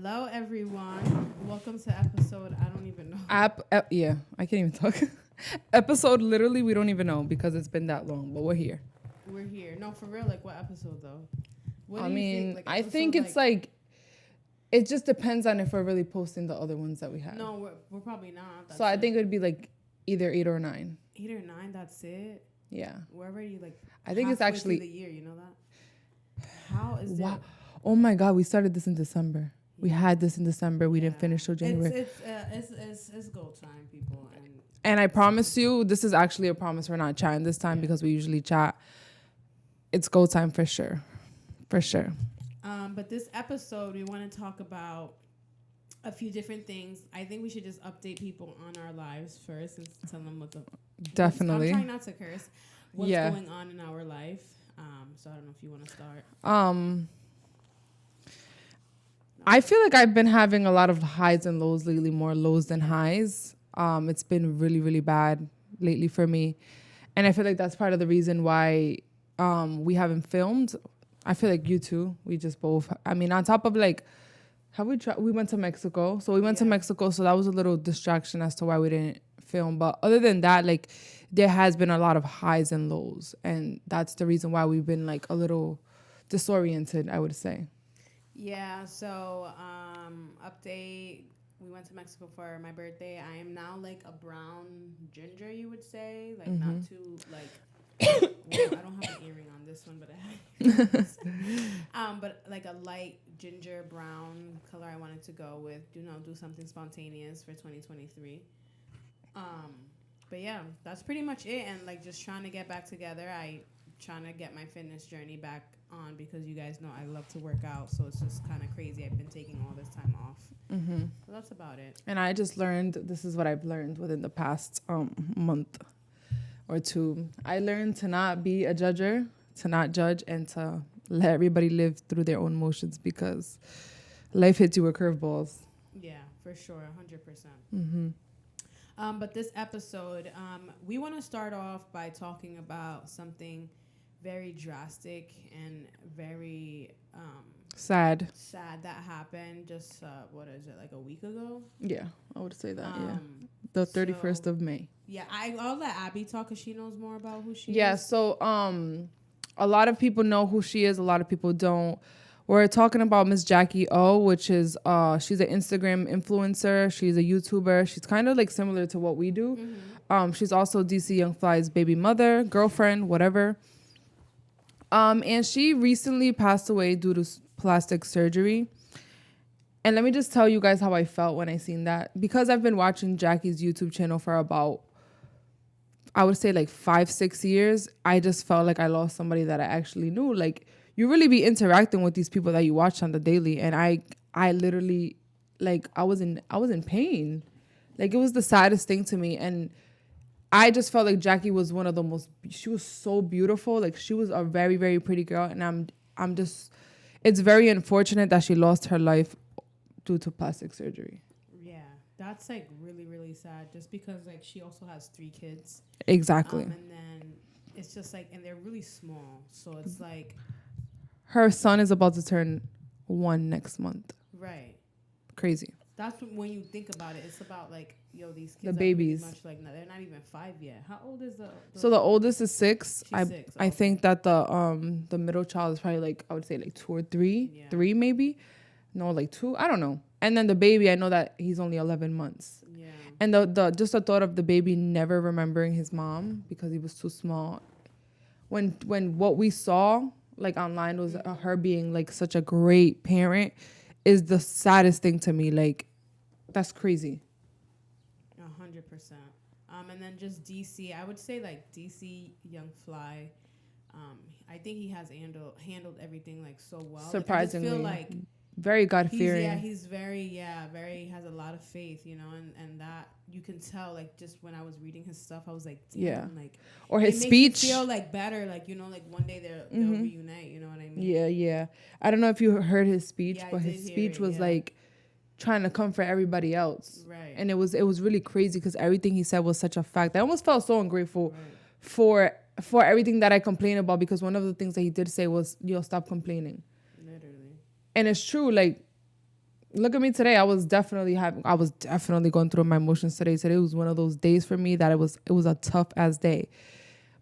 Hello, everyone. Welcome to episode. I don't even know. Yeah, I can't even talk. Episode, literally, we don't even know because it's been that long, but we're here. We're here. No, for real. Like, what episode though? What I do you mean, think? Like, I episode, think it's like, it just depends on if we're really posting the other ones that we have. No, we're probably not. So I think it would be like either 8 or 9. 8 or 9. That's it. Yeah. We're already like. I think it's actually the year. You know that? How is wow. it? Oh my God, we started this in December. We had this in December. We didn't finish till January. It's go time, people. And I promise you, this is actually a promise. We're not chatting this time because we usually chat. It's go time for sure. For sure. But this episode, we want to talk about a few different things. I think we should just update people on our lives first and tell them what the... Definitely. I'm trying not to curse. What's going on in our life. So I don't know if you want to start. I feel like I've been having a lot of highs and lows lately, more lows than highs. It's been really, really bad lately for me. And I feel like that's part of the reason why we haven't filmed. I feel like you too. We just both, I mean, on top of like, we went to Mexico. So we went to Mexico. So that was a little distraction as to why we didn't film. But other than that, like there has been a lot of highs and lows. And that's the reason why we've been like a little disoriented, I would say. Yeah, so update. We went to Mexico for my birthday. I am now like a brown ginger, you would say. Like not too like well, I don't have an earring on this one, but I have but like a light ginger brown color I wanted to go with. Do something spontaneous for 2023. But yeah, that's pretty much it. And like just trying to get back together. Trying to get my fitness journey back on because you guys know I love to work out, so it's just kind of crazy. I've been taking all this time off. So that's about it. And I just learned, this is what I've learned within the past month or two. I learned to not be a judger, to not judge, and to let everybody live through their own motions because life hits you with curveballs. Yeah, for sure, 100%. But this episode, we want to start off by talking about something very drastic and very sad that happened just what is it, like a week ago? Yeah, I would say that. The 31st of May. Yeah, I'll let Abby talk because she knows more about who she is. Yeah, so a lot of people know who she is, a lot of people don't. We're talking about Miss Jackie O, which is she's an Instagram influencer. She's a YouTuber. She's kind of like similar to what we do. She's also DC Young Fly's baby mother, girlfriend, whatever. And she recently passed away due to plastic surgery. And let me just tell you guys how I felt when I seen that. Because I've been watching Jackie's YouTube channel for about, I would say like 5-6 years. I just felt like I lost somebody that I actually knew. Like you really be interacting with these people that you watch on the daily. And I literally, like I was in pain. Like it was the saddest thing to me. And I just felt like Jackie was one of the most, she was so beautiful. Like she was a very, very pretty girl. And I'm just, it's very unfortunate that she lost her life due to plastic surgery. Yeah, that's like really, really sad just because like she also has 3 kids. Exactly. And then it's just like, and they're really small. So it's like. Her son is about to turn 1 next month. Right. Crazy. That's when you think about it. It's about like, these kids the are babies. Pretty much like, no, they're not even 5 yet. How old is the So the oldest is 6. She's 6. I think that the middle child is probably like, I would say like 2 or 3. Yeah. 3 maybe. No, like 2. I don't know. And then the baby, I know that he's only 11 months. Yeah. And the just the thought of the baby never remembering his mom because he was too small. When what we saw like online was her being like such a great parent is the saddest thing to me. Like that's crazy. 100%. And then just DC, I would say like DC Young Fly. I think he has handled everything like so well. Surprisingly, like, I just feel like very God-fearing. He's very has a lot of faith, and that you can tell. Like just when I was reading his stuff, I was like, damn, like, or his speech. Makes you feel like better, like like one day they'll reunite. You know what I mean? Yeah. I don't know if you heard his speech, but his speech was like trying to comfort everybody else, right? And it was really crazy because everything he said was such a fact. I almost felt so ungrateful for everything that I complain about because one of the things that he did say was, "Yo, stop complaining." Literally. And it's true, like look at me today. I was definitely going through my emotions today. Today was one of those days for me that it was a tough ass day.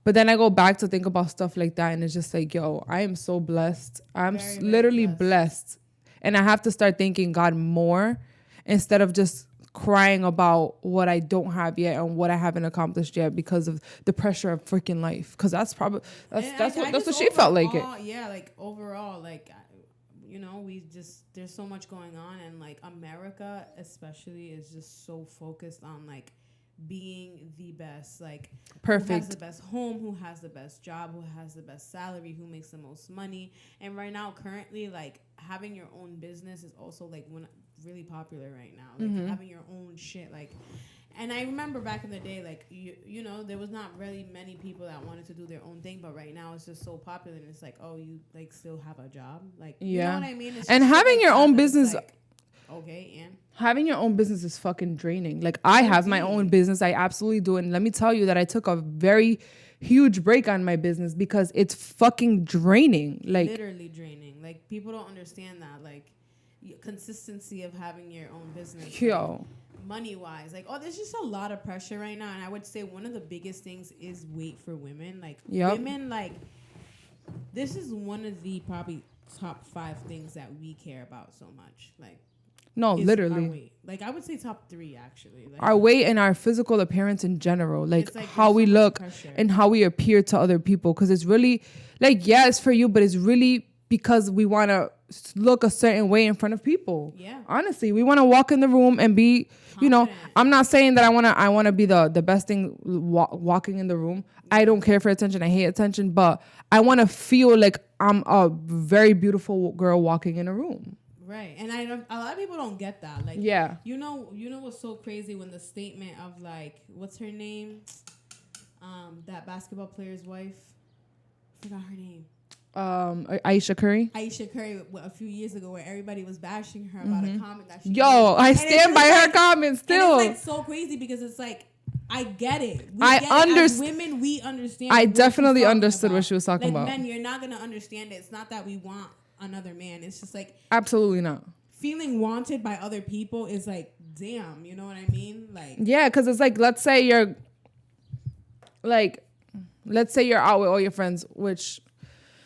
But then I go back to think about stuff like that, and it's just like, yo, I am so blessed. I'm Very, very literally blessed. And I have to start thanking God more instead of just crying about what I don't have yet and what I haven't accomplished yet because of the pressure of freaking life. Because that's probably that's what she felt like it. Yeah, like overall, like you know, there's so much going on, and like America especially is just so focused on like being the best, like perfect, who has the best home, who has the best job, who has the best salary, who makes the most money. And right now, currently, like having your own business is also like really popular right now. Like having your own shit, like. And I remember back in the day, like you know, there was not really many people that wanted to do their own thing, but right now it's just so popular, and it's like, oh, you like still have a job, like you know what I mean? It's and having your own business. Like, okay, and having your own business is fucking draining. Like I have my own business. I absolutely do. And let me tell you that I took a very huge break on my business because it's fucking draining. Like literally draining. Like people don't understand that. Like consistency of having your own business. Yo. Like, money wise, like there's just a lot of pressure right now, and I would say one of the biggest things is weight for women. Like women, like this is one of the probably top 5 things that we care about so much. Like no, literally. Our weight. Like I would say top 3 actually. Like, our weight and our physical appearance in general, like how we look pressure. And how we appear to other people, because it's really like it's for you, but it's really because we want to look a certain way in front of people. Yeah. Honestly, we want to walk in the room and be, you know, I'm not saying that I want to be the best thing walking in the room. Yeah. I don't care for attention. I hate attention, but I want to feel like I'm a very beautiful girl walking in a room. Right. And a lot of people don't get that. Like, yeah. You know what's so crazy when the statement of like, what's her name? That basketball player's wife. I forgot her name. Ayesha Curry a few years ago, where everybody was bashing her about a comment that she made. I stand by her comment still. And it's like so crazy because it's like I get it. As women, we understand. I definitely understood what she was talking about. Men, you're not gonna understand it. It's not that we want another man. It's just like absolutely not. Feeling wanted by other people is like, damn. You know what I mean? Like yeah, because it's like let's say you're out with all your friends, which.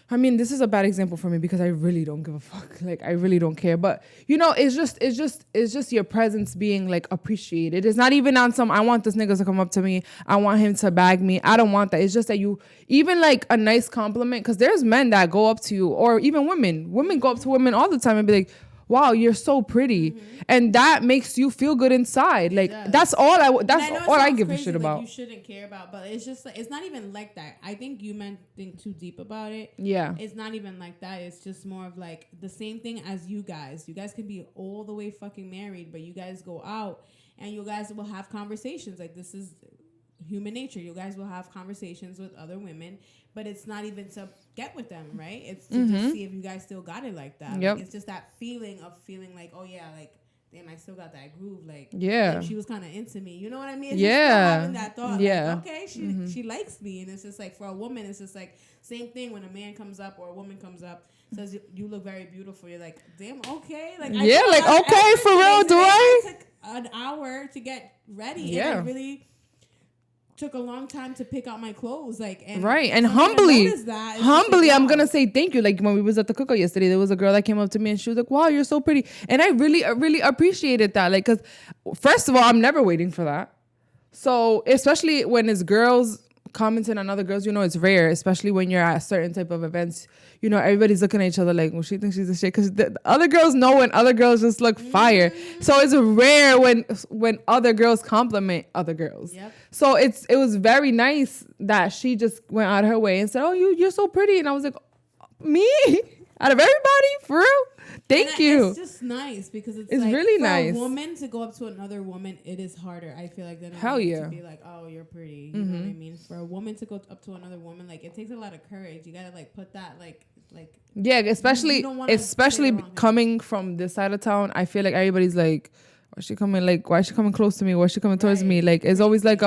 I mean, this is a bad example for me because I really don't give a fuck. Like, I really don't care. But, you know, it's just your presence being, like, appreciated. It's not even on some, I want this nigga to come up to me. I want him to bag me. I don't want that. It's just that you, even, like, a nice compliment. Because there's men that go up to you, or even women. Women go up to women all the time and be like, wow, you're so pretty. And that makes you feel good inside. Like, that's all I give a shit about. You shouldn't care about, but it's just like, it's not even like that. I think you men think too deep about it. Yeah. It's not even like that. It's just more of like the same thing as you guys. You guys can be all the way fucking married, but you guys go out and you guys will have conversations. Like, this is human nature. You guys will have conversations with other women, but it's not even to get with them, right? It's to just see if you guys still got it like that. Yep. Like, it's just that feeling of feeling like, oh yeah, like damn, I still got that groove. Like, yeah, like she was kind of into me. You know what I mean? It's yeah, just having that thought. Yeah. Like, okay, she likes me, and it's just like for a woman, it's just like same thing when a man comes up or a woman comes up. Says you look very beautiful. You're like, damn, okay. Like, yeah, like okay, for real. Do I? It took an hour to get ready. Yeah. And I really took a long time to pick out my clothes, like, and right. And humbly, like, I'm gonna say thank you. Like when we was at the cookout yesterday, there was a girl that came up to me and she was like, "Wow, you're so pretty," and I really appreciated that. Like, cause first of all, I'm never waiting for that. So especially when it's girls commenting on other girls, you know, it's rare, especially when you're at certain type of events. You know, everybody's looking at each other like, well, she thinks she's a shit, because the other girls know when other girls just look fire. So it's rare when other girls compliment other girls. Yep. So it was very nice that she just went out of her way and said, oh, you're so pretty. And I was like, me? Out of everybody? For real? Thank you. It's just nice because it's like, really nice. For a woman to go up to another woman, it is harder, I feel like, than hell yeah to be like, oh, you're pretty. You know what I mean? For a woman to go up to another woman, like, it takes a lot of courage. You gotta like put that like yeah, especially coming from this side of town. I feel like everybody's like, why is she coming close to me? Why is she coming towards me? Like, it's always like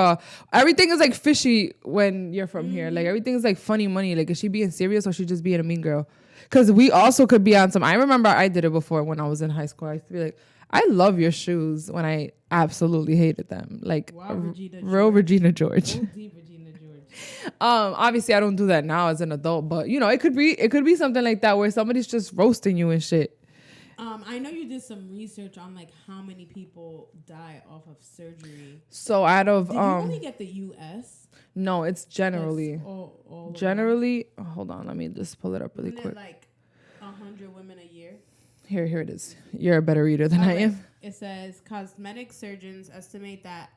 everything is like fishy when you're from here. Like, everything is like funny money. Like, is she being serious or she just being a mean girl? Because we also could be on some. I remember I did it before when I was in high school. I used to be like, I love your shoes when I absolutely hated them. Like Wow, Regina real George. Regina George. OD Regina George. Obviously I don't do that now as an adult, but you know, it could be something like that where somebody's just roasting you and shit. I know you did some research on like how many people die off of surgery. So out of Did you only get the U.S.? no, it's generally That's all generally. Hold on, let me just pull it up really Isn't quick. it like 100 women a year? Here it is. You're a better reader than I Okay. am. It says cosmetic surgeons estimate that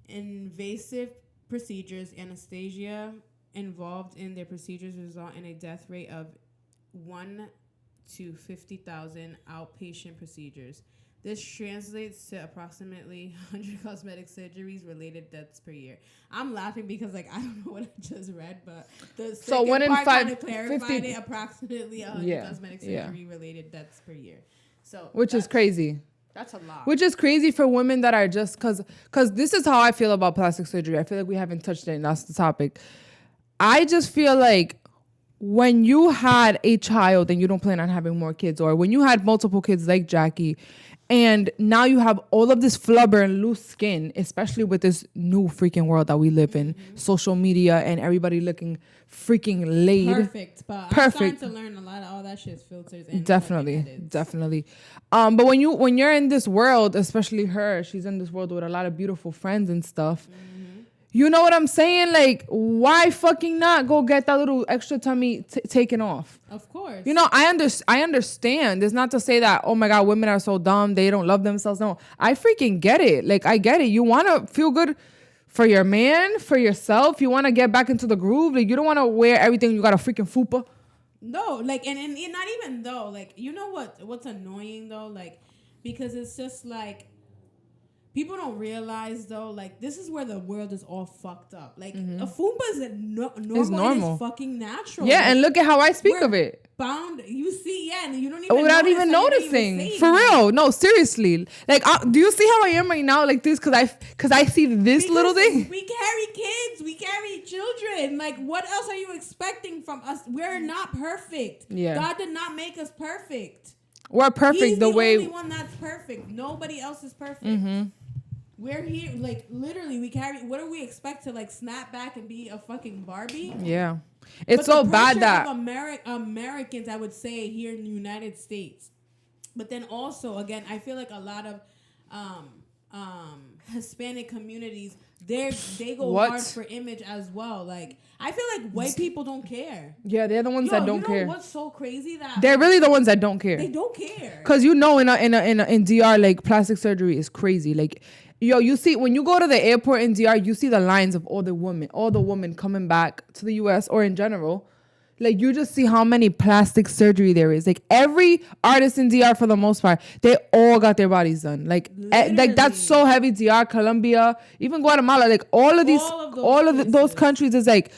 invasive procedures, anesthesia involved in their procedures result in a death rate of 1 to 50,000 outpatient procedures. This translates to approximately 100 cosmetic surgeries related deaths per year. I'm laughing because like I don't know what I just read, but the So 1 in part 5, kinda clarified 50 it, approximately 100 Yeah, cosmetic yeah. surgery related deaths per year. So Which is that's- crazy. That's a lot. Which is crazy for women that are just cause this is how I feel about plastic surgery. I feel like we haven't touched it and that's the topic. I just feel like when you had a child and you don't plan on having more kids, or when you had multiple kids like Jackie, and now you have all of this flubber and loose skin, especially with this new freaking world that we live in, social media and everybody looking freaking laid. Perfect, but I'm Perfect. starting to learn a lot of all that shit's filters and Definitely, fucking edits. definitely. But when you're in this world, especially her, she's in this world with a lot of beautiful friends and stuff. You know what I'm saying? Like, why fucking not go get that little extra tummy taken off? Of course. You know, I understand. It's not to say that, oh my God, women are so dumb, they don't love themselves. No, I freaking get it. Like, I get it. You want to feel good for your man, for yourself. You want to get back into the groove. Like, you don't want to wear everything. You got a freaking fupa. No, like, and not even though, like, you know what's annoying though, like, because it's just like people don't realize though, like, this is where the world is all fucked up. Like, a fupa is normal. It's fucking natural. Yeah, like, and look at how I speak we're of it. bound. You see, yeah, and you don't even Without notice even that you're not noticing. saying For that. real. No, seriously. Like, do you see how I am right now like this? Because I see this Because little thing. we carry kids, we carry children. Like, what else are you expecting from us? We're not perfect. Yeah. God did not make us perfect. We're perfect He's the way. only one that's perfect. Nobody else is perfect. We're here, like, literally, we carry. What do we expect to, like, snap back and be a fucking Barbie? Yeah. It's But so the bad pressure that. of Americans, I would say, here in the United States. But then also, again, I feel like a lot of Hispanic communities, they go What? hard for image as well. Like, I feel like white people don't care. Yeah, they're the ones that don't you know care. What's so crazy that They're really the ones that don't care. they don't care. Cause you know in DR like plastic surgery is crazy. Like, yo, you see when you go to the airport in DR, you see the lines of all the women coming back to the US or in general. Like, you just see how many plastic surgery there is. Like, every artist in DR for the most part, they all got their bodies done. Like that's so heavy. DR, Colombia, even Guatemala, like all of those places. countries is like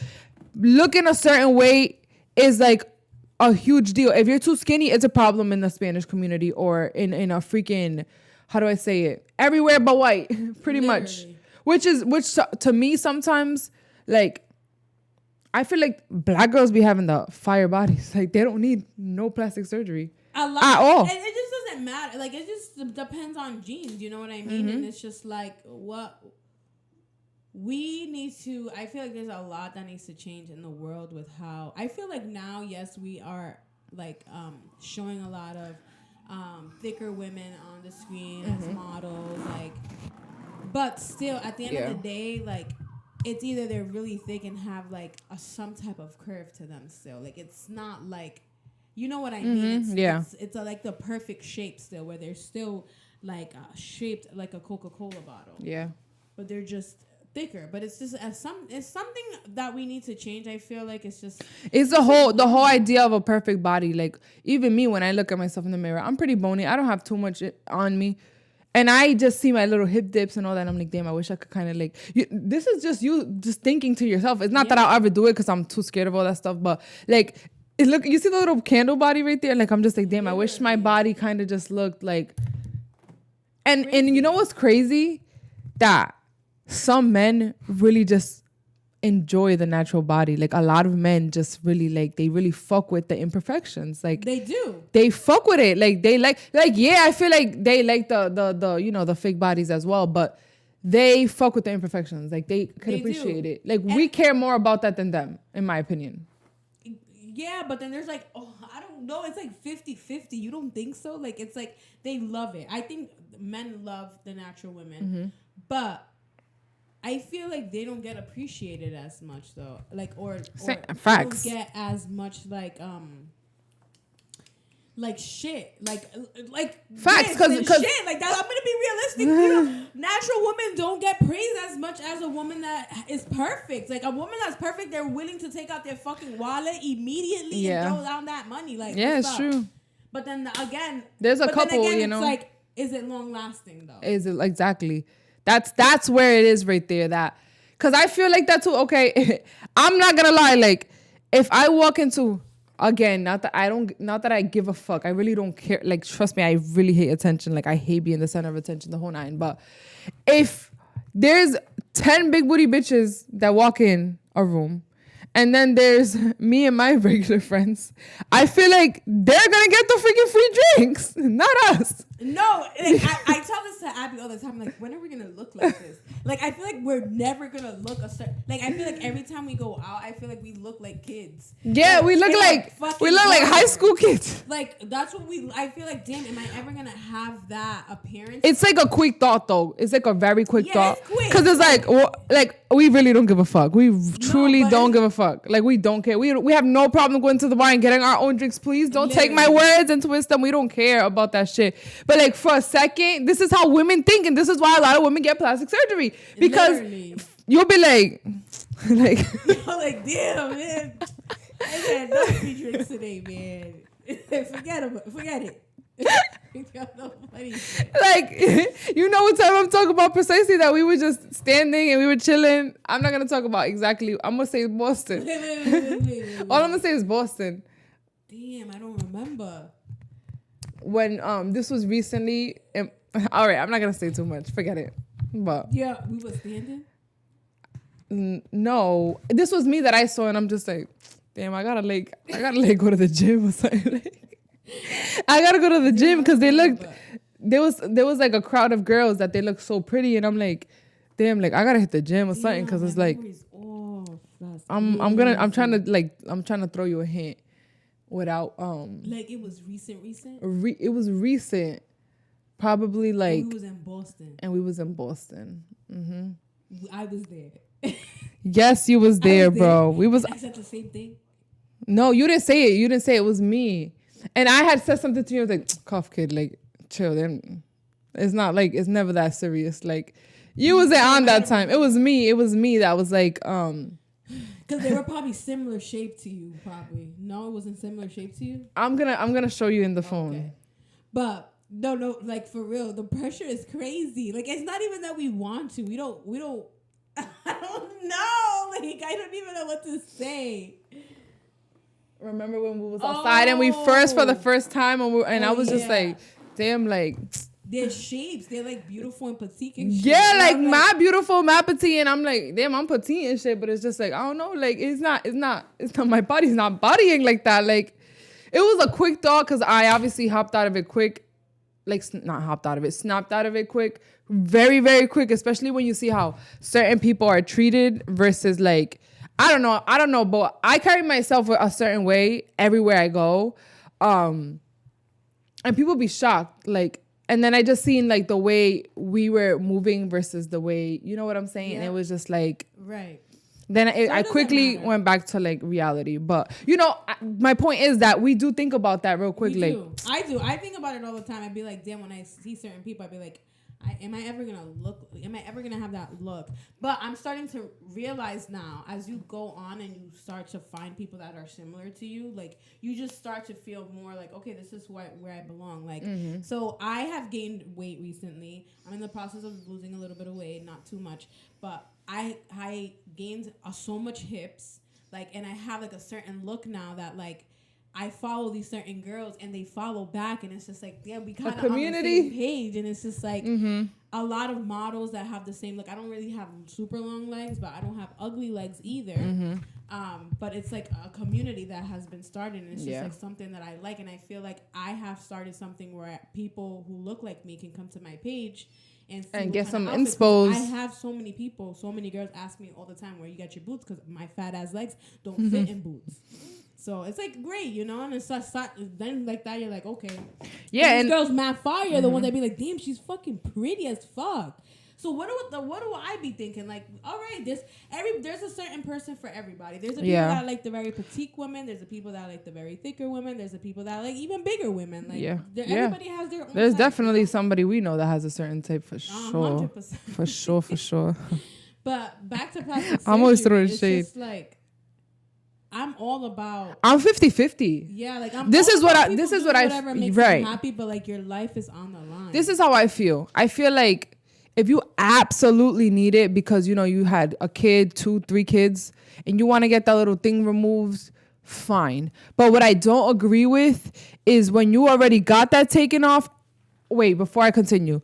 looking a certain way is like a huge deal. If you're too skinny, it's a problem in the Spanish community or in a freaking, how do I say it? Everywhere but white, pretty much. Which to me sometimes, like, I feel like black girls be having the fire bodies. Like, they don't need no plastic surgery A lot at all. And it just doesn't matter. Like, it just depends on genes. You know what I mean? And it's just like what we need to. I feel like there's a lot that needs to change in the world with how I feel like now. Yes, we are like showing a lot of thicker women on the screen as models. Like, but still, at the end of the day, like, it's either they're really thick and have like some type of curve to them still. Like, it's not like, you know what I mean? It's like the perfect shape still, where they're still like shaped like a Coca-Cola bottle. Yeah. But they're just thicker. But it's just it's something that we need to change. I feel like it's the whole idea of a perfect body. Like, even me, when I look at myself in the mirror, I'm pretty bony. I don't have too much on me. And I just see my little hip dips and all that. And I'm like, damn, I wish I could kind of like, this is just you just thinking to yourself. It's not that I'll ever do it because I'm too scared of all that stuff. But like, look, you see the little candle body right there? Like, I'm just like, damn, I wish my body kind of just looked like. And you know what's crazy? That some men really just enjoy the natural body. Like a lot of men just really like, they really fuck with the imperfections. Like they do. They fuck with it. Like they like yeah, I feel like they like the you know, the fake bodies as well, but they fuck with the imperfections. Like they can appreciate it. Like we care more about that than them, in my opinion. Yeah, but then there's like, oh, I don't know. It's like 50-50. You don't think so? Like, it's like they love it. I think men love the natural women. But I feel like they don't get appreciated as much, though. Like, or facts. They don't get as much, like shit, like facts, because shit, like that. I'm gonna be realistic. You know, natural women don't get praised as much as a woman that is perfect. Like a woman that's perfect, they're willing to take out their fucking wallet immediately and throw down that money. Like, yeah, it's true. But then again, there's a couple. You know, it's like, is it long lasting though? Is it exactly? That's where it is right there. That because I feel like that too. Okay, I'm not gonna lie. Like if I walk into again, not that I give a fuck. I really don't care. Like, trust me, I really hate attention. Like, I hate being the center of attention, the whole nine. But if there's 10 big booty bitches that walk in a room, and then there's me and my regular friends, I feel like they're gonna get the freaking free drinks, not us. No, like, I tell this to Abby all the time. Like, when are we gonna look like this? Like, I feel like we're never gonna look a certain. Like, I feel like every time we go out, I feel like we look like kids. Yeah, like, we look like high school kids. Like, that's what we. I feel like, damn, am I ever gonna have that appearance? It's like a quick thought, though. It's like a very quick thought. It's quick. Because it's like we really don't give a fuck. We truly don't give a fuck. Like, we don't care. We have no problem going to the bar and getting our own drinks. Please don't take my words and twist them. We don't care about that shit. But like for a second, this is how women think, and this is why a lot of women get plastic surgery, because you'll be like like, damn, man, I had no free drinks today, man. Forget it. Like, you know what time I'm talking about precisely, that we were just standing and we were chilling. I'm not gonna talk about exactly. I'm gonna say Boston. Wait. All I'm gonna say is Boston. Damn, I don't remember. When this was recently, all right, I'm not gonna say too much. Forget it. But yeah, we were standing. No, this was me that I saw, and I'm just like, damn, I gotta go to the gym or something. I gotta go to the gym because they looked. There was like a crowd of girls that they looked so pretty, and I'm like, damn, like I gotta hit the gym or something, because it's like, I'm trying to throw you a hint. Without like it was recent. It was recent, probably like. And we was in Boston. Mm-hmm. I was there. Yes, you was there, bro. We was. I said the same thing. No, you didn't say it. You didn't say it. It was me, and I had said something to you. I was like, "Cough, kid, like chill." Then it's not like it's never that serious. Like you wasn't on that time. It was me. It was me that was like Because they were probably similar shape to you, probably. No, it wasn't similar shape to you? I'm gonna show you in the phone. Okay. But no, like for real, the pressure is crazy. Like it's not even that we want to. We don't I don't know. Like I don't even know what to say. Remember when we was outside and we for the first time and I was just like, damn, like their shapes, they're like beautiful and petite and shit. Yeah, like my beautiful, my petite, and I'm like, damn, I'm petite and shit, but it's just like, I don't know, like it's not my body's not bodying like that. Like it was a quick thought because I obviously hopped out of it quick. Like not hopped out of it, snapped out of it quick. Very, very quick, especially when you see how certain people are treated versus like, I don't know, but I carry myself a certain way everywhere I go. And people be shocked, like, and then I just seen like the way we were moving versus the way, you know what I'm saying? Yeah. And it was just like, right. Then I quickly went back to like reality. But you know, my point is that we do think about that real quick. Like I do. I think about it all the time. I'd be like, damn, when I see certain people, I'd be like, am I ever gonna have that look? But I'm starting to realize now, as you go on and you start to find people that are similar to you, like you just start to feel more like, okay, this is where I belong. Like, So I have gained weight recently. I'm in the process of losing a little bit of weight, not too much, but I gained so much hips, like, and I have like a certain look now that like I follow these certain girls and they follow back, and it's just like, damn, we kind of on the community. same page, and it's just like a lot of models that have the same look. I don't really have super long legs, but I don't have ugly legs either. But it's like a community that has been started, and it's just like something that I like, and I feel like I have started something where people who look like me can come to my page and get some outfits. inspos. I have so many people, so many girls ask me all the time where you get your boots, because my fat ass legs don't fit in boots. So it's like great, you know, and it's just, then like that you're like, okay, yeah. And these girls mad fire, the ones that be like, damn, she's fucking pretty as fuck. So what do I be thinking? Like, all right, there's a certain person for everybody. There's the people that like the very petite women. There's the people that like the very thicker women. There's the people that like even bigger women. Like, everybody has their own. There's type, definitely you know? somebody we know that has a certain type for sure. 100%. For sure. But back to plastic surgery. I'm always throwing shade. Just like, I'm all about. I'm 50-50. Yeah, like I'm. This all is what about I. This people is what doing I. Whatever makes Right. them happy, but like your life is on the line. This is how I feel. I feel like if you absolutely need it because you know you had a kid, 2-3 kids, and you want to get that little thing removed, fine. But what I don't agree with is when you already got that taken off. Wait, before I continue,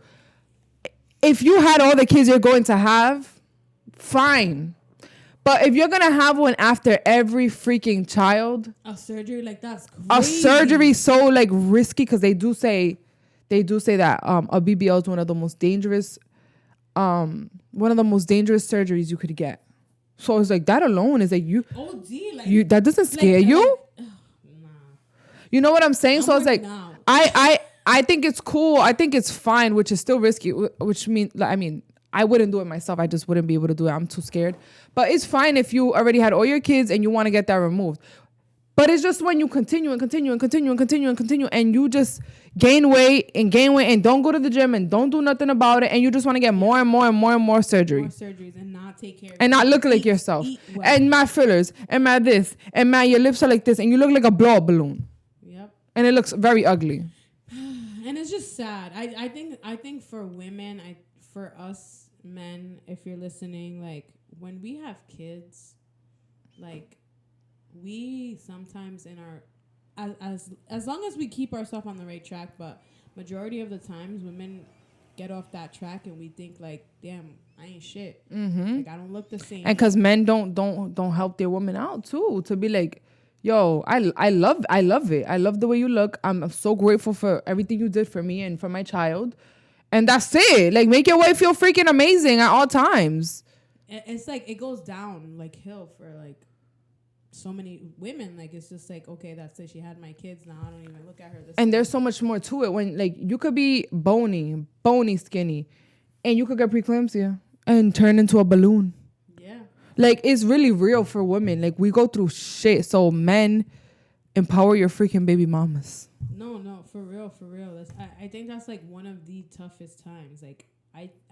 if you had all the kids you're going to have, fine. But if you're gonna have one after every freaking child, a surgery like that's crazy. a surgery so like risky, because they do say that a BBL is one of the most dangerous surgeries you could get. So it's like that alone is like OD, like you that doesn't scare you. Nah. You know what I'm saying? So it's like out. I think it's cool. I think it's fine, which is still risky. Which means I mean I wouldn't do it myself. I just wouldn't be able to do it. I'm too scared. But it's fine if you already had all your kids and you want to get that removed. But it's just when you continue and you just gain weight and don't go to the gym and don't do nothing about it, and you just want to get more and more surgery. More surgeries and not take care of and not look like yourself. Well. And my fillers and my this and my your lips are like this and you look like a blow-up balloon. Yep. And it looks very ugly. And it's just sad. I think for women, for us men, if you're listening, like when we have kids, like we sometimes in our as long as we keep ourselves on the right track, but majority of the times women get off that track and we think like, damn, I ain't shit. Like I don't look the same. And because men don't help their women out too, to be like, yo, I love it. I love the way you look. I'm so grateful for everything you did for me and for my child. And that's it. Like, make your wife feel freaking amazing at all times. It's like it goes down like hill for like so many women. Like it's just like, okay, that's it. She had my kids. Now I don't even look at her this. And there's so much more to it. When like you could be bony, skinny, and you could get preeclampsia and turn into a balloon. Yeah. Like it's really real for women. Like we go through shit. So men, empower your freaking baby mamas. No, for real. I think that's like one of the toughest times. Like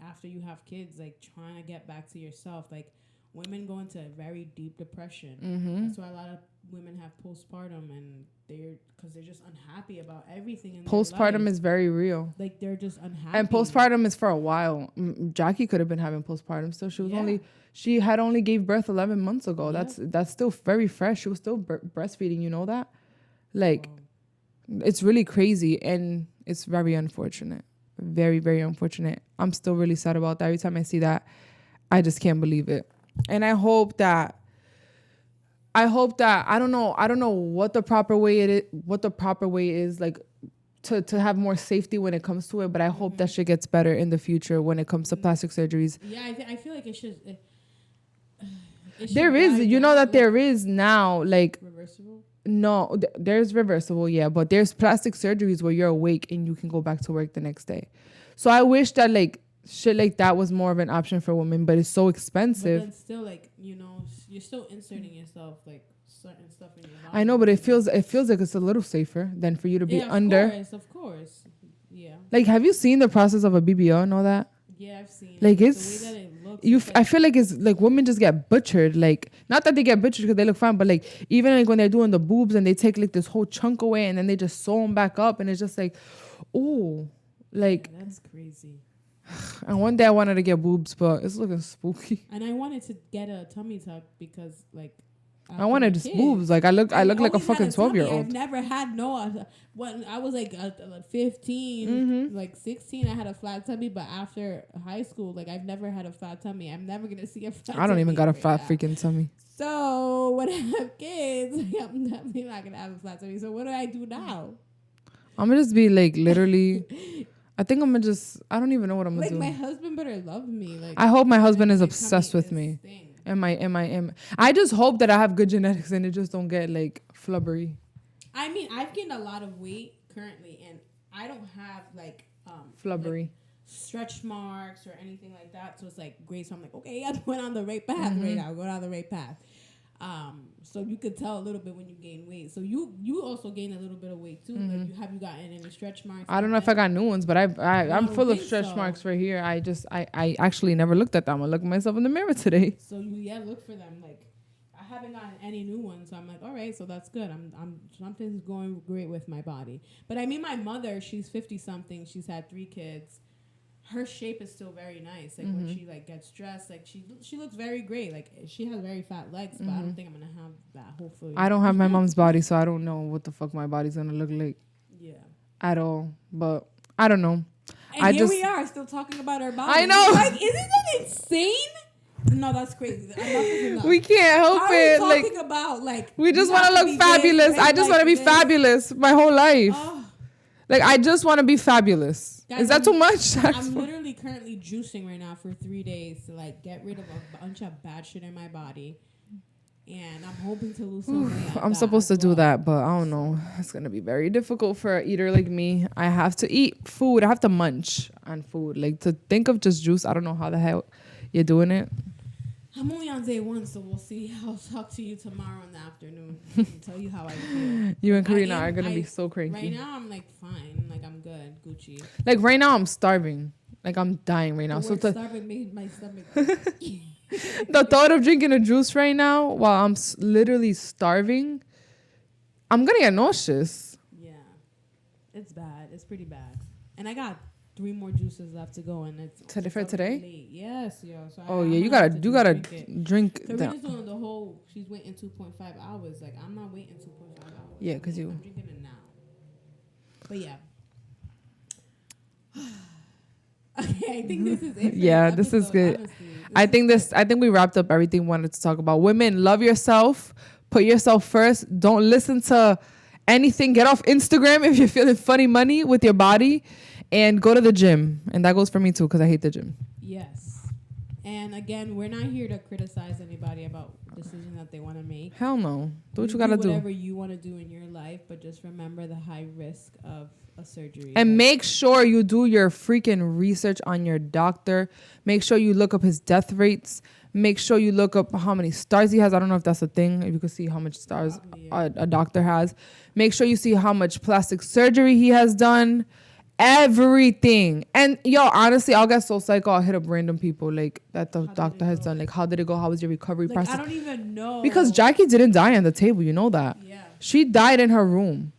after you have kids, like trying to get back to yourself. Like women go into a very deep depression. That's why a lot of women have postpartum, and because they're just unhappy about everything. In Postpartum their life. is very real. Like they're just unhappy. And postpartum is for a while. Jackie could have been having postpartum still. She had only gave birth 11 months ago. Yeah. That's still very fresh. She was still breastfeeding. You know that? Like, it's really crazy, and it's very unfortunate. Very, very unfortunate. I'm still really sad about that. Every time I see that, I just can't believe it. And I hope that I don't know what the proper way is like to have more safety when it comes to it, but I hope that shit gets better in the future when it comes to plastic surgeries. Yeah, I feel like it should. There is, you know that there is now like reversible. No, there's reversible, yeah, but there's plastic surgeries where you're awake and you can go back to work the next day. So I wish that like shit like that was more of an option for women, but it's so expensive. But then still, like, you know, you're still inserting yourself like certain stuff in your body. I know, but it feels like it's a little safer than for you to be under. Of course, yeah. Like, have you seen the process of a BBL and all that? Yeah, I've seen. Like it's the way that it looks. I feel like it's like women just get butchered. Like, not that they get butchered because they look fine, but like even like when they're doing the boobs and they take like this whole chunk away and then they just sew them back up, and it's just like, oh, like that's crazy. And one day I wanted to get boobs, but it's looking spooky. And I wanted to get a tummy tuck because like I wanted kids. boobs. Like I look like a always had fucking tummy. 12-year-old. I've never had when I was like 15, like 16, I had a flat tummy. But after high school, like I've never had a flat tummy. I'm never gonna see a flat. I don't even got a right flat now. freaking tummy. So when I have kids, I'm definitely not gonna have a flat tummy. So what do I do now? I'm gonna just be like literally. I think I'm gonna just. I don't even know what I'm gonna Like do. my husband better love me. Like I hope my husband is my obsessed tummy with me. stings. I just hope that I have good genetics and it just don't get like flubbery. I mean, I've gained a lot of weight currently, and I don't have like Flubbery. like, stretch marks or anything like that. So it's like great. So I'm like, okay, I'm going on the right path right now. Going on the right path. So you could tell a little bit when you gain weight. So you also gain a little bit of weight too. Like have you gotten any stretch marks? I don't know if I got new ones, but I'm don't full of think stretch so. marks right here. I actually never looked at them. I'm gonna look at myself in the mirror today. So you look for them. Like I haven't gotten any new ones, so I'm like, all right, so that's good. I'm something's going great with my body. But I mean, my mother, she's 50 something. She's had 3 kids. Her shape is still very nice. Like when she like gets dressed, like she looks very great. Like she has very fat legs, but I don't think I'm gonna have that. Hopefully, I don't have my mom's body, so I don't know what the fuck my body's gonna look like Yeah. at all. But I don't know. And we are still talking about our body. I know. Like, isn't that insane? No, that's crazy. Enough is enough. We can't help How are it. we Like talking about like we just you want have to be look this, fabulous. right? I just Like want to be this. fabulous my whole life. Oh, Like I just want to be fabulous. Guys, Is that too much? I'm literally currently juicing right now for 3 days to like get rid of a bunch of bad shit in my body, and I'm hoping to lose some weight. I'm supposed to do that, but I don't know. It's gonna be very difficult for an eater like me. I have to eat food. I have to munch on food. Like to think of just juice. I don't know how the hell you're doing it. I'm only on day 1, so we'll see. I'll talk to you tomorrow in the afternoon and tell you how I feel. You and Karina I am- are gonna be I- so cranky. Right now, I'm like fine, like I'm good, Gucci. Like right now, I'm starving. Like I'm dying right now. The So word starving made my stomach. the thought of drinking a juice right now while I'm literally starving, I'm gonna get nauseous. Yeah, it's bad. It's pretty bad. And I got 3 more juices left to go, and it's Today for already today? late. Yes, yo. So Oh I'm yeah, you gonna gotta have to you just gotta drink it. drink that. Karina's doing the whole. She's waiting 2.5 hours. Like I'm not waiting 2.5 hours. Yeah, 'cause you- I'm drinking it now. But yeah. Okay, I think this is it. For Yeah, this this is episode, good. honestly. I think we wrapped up everything we wanted to talk about. Women, love yourself. Put yourself first. Don't listen to anything. Get off Instagram if you're feeling funny money with your body, and go to the gym. And that goes for me too, because I hate the gym. Yes. And again, we're not here to criticize anybody about decisions that they want to make. Hell no. Do what you gotta do. Whatever you want to do in your life, but just remember the high risk of a surgery. And make sure you do your freaking research on your doctor. Make sure you look up his death rates. Make sure you look up how many stars he has. I don't know if that's a thing. If you can see how much stars Probably, yeah. a doctor has. Make sure you see how much plastic surgery he has done. Everything. And yo, honestly, I'll get so psycho. I'll hit up random people like that the How did doctor it has go? done. Like, how did it go? How was your recovery Like, process? I don't even know. Because Jackie didn't die on the table. You know that. Yeah. She died in her room.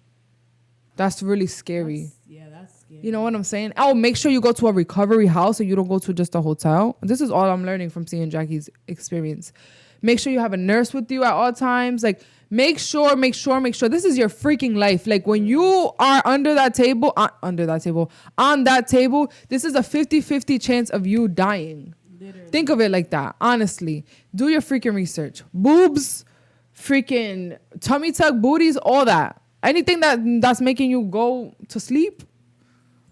That's really scary. That's scary. You know what I'm saying? Oh, make sure you go to a recovery house so you don't go to just a hotel. This is all I'm learning from seeing Jackie's experience. Make sure you have a nurse with you at all times. Like, make sure. This is your freaking life. Like, when you are on that table, this is a 50-50 chance of you dying. Literally. Think of it like that. Honestly, do your freaking research. Boobs, freaking tummy tuck, booties, all that. Anything that's making you go to sleep,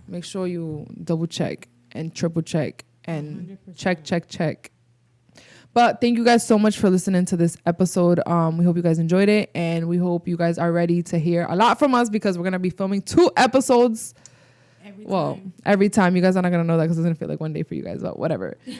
make sure you double check and triple check and 100%. check. But thank you guys so much for listening to this episode. We hope you guys enjoyed it, and we hope you guys are ready to hear a lot from us because we're gonna be filming 2 episodes. Every Well, time. every time. You guys are not gonna know that because it's gonna feel like one day for you guys, but whatever.